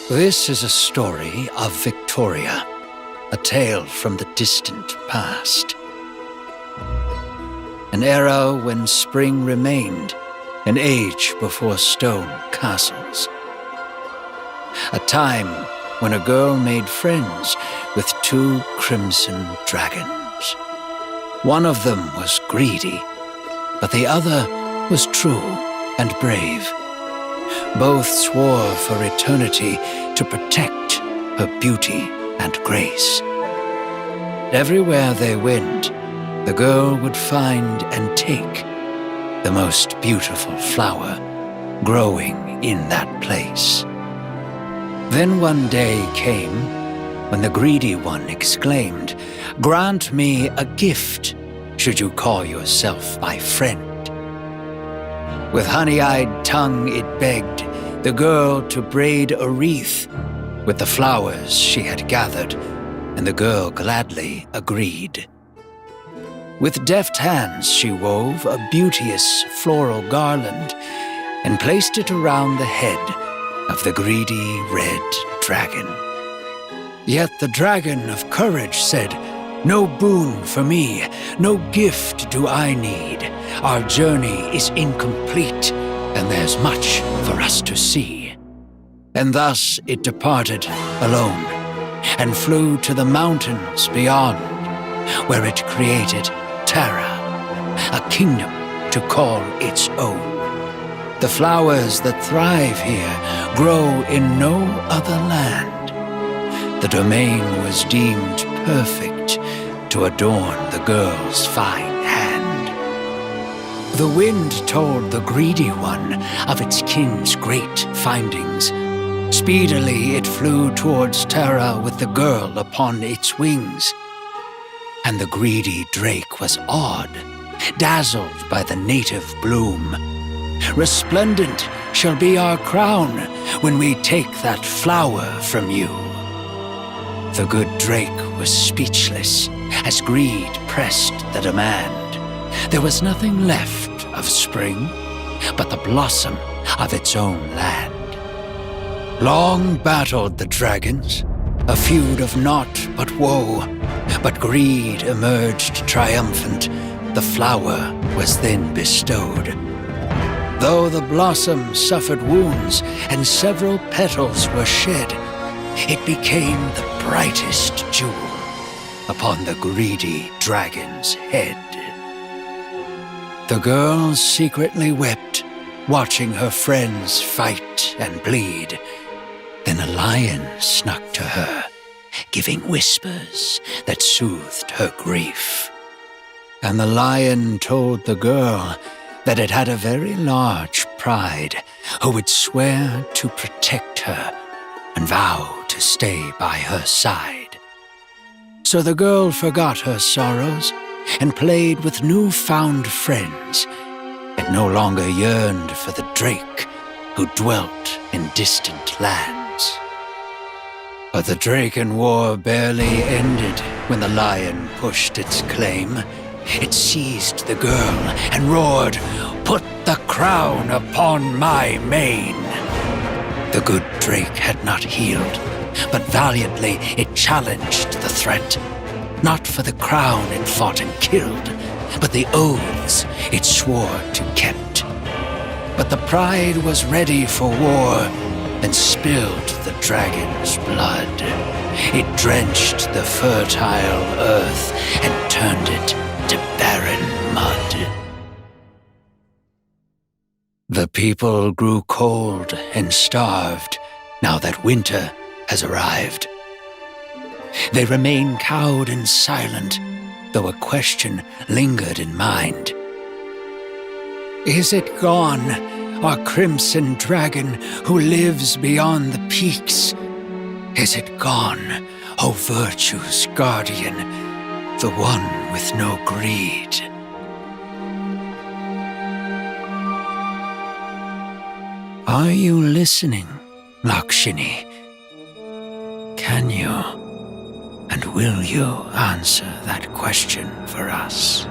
This is a story of Victoria, a tale from the distant past. An era when spring remained, an age before stone castles. A time when a girl made friends with two crimson dragons. One of them was greedy, but the other was true and brave. Both swore for eternity to protect her beauty and grace. Everywhere they went, the girl would find and take the most beautiful flower growing in that place. Then one day came when the greedy one exclaimed, "Grant me a gift, should you call yourself my friend." With honey-eyed tongue it begged the girl to braid a wreath with the flowers she had gathered, and the girl gladly agreed. With deft hands she wove a beauteous floral garland and placed it around the head of the greedy red dragon. Yet the dragon of courage said, "No boon for me, no gift do I need. Our journey is incomplete, and there's much for us to see." And thus it departed alone, and flew to the mountains beyond, where it created Terra, a kingdom to call its own. The flowers that thrive here grow in no other land. The domain was deemed perfect to adorn the girl's fine hand. The wind told the greedy one of its king's great findings. Speedily it flew towards Terra with the girl upon its wings. And the greedy drake was awed, dazzled by the native bloom. "Resplendent shall be our crown when we take that flower from you." The good drake was speechless as greed pressed the demand. There was nothing left of spring but the blossom of its own land. Long battled the dragons, a feud of naught but woe, but greed emerged triumphant. The flower was then bestowed. Though the blossom suffered wounds and several petals were shed, it became the brightest jewel upon the greedy dragon's head. The girl secretly wept, watching her friends fight and bleed. Then a lion snuck to her, giving whispers that soothed her grief. And the lion told the girl that it had a very large pride, who would swear to protect her and vow to stay by her side. So the girl forgot her sorrows and played with newfound friends, and no longer yearned for the drake who dwelt in distant lands. But the Draken War barely ended when the lion pushed its claim. It seized the girl and roared, "Put the crown upon my mane!" The good drake had not healed, but valiantly it challenged the threat. Not for the crown it fought and killed, but the oaths it swore to kept. But the pride was ready for war and spilled the dragon's blood. It drenched the fertile earth and turned it to barren mud. The people grew cold and starved now that winter has arrived. They remain cowed and silent, though a question lingered in mind. Is it gone, our crimson dragon who lives beyond the peaks? Is it gone, O virtue's guardian, the one with no greed? Are you listening, Lakshini? Can you and will you answer that question for us?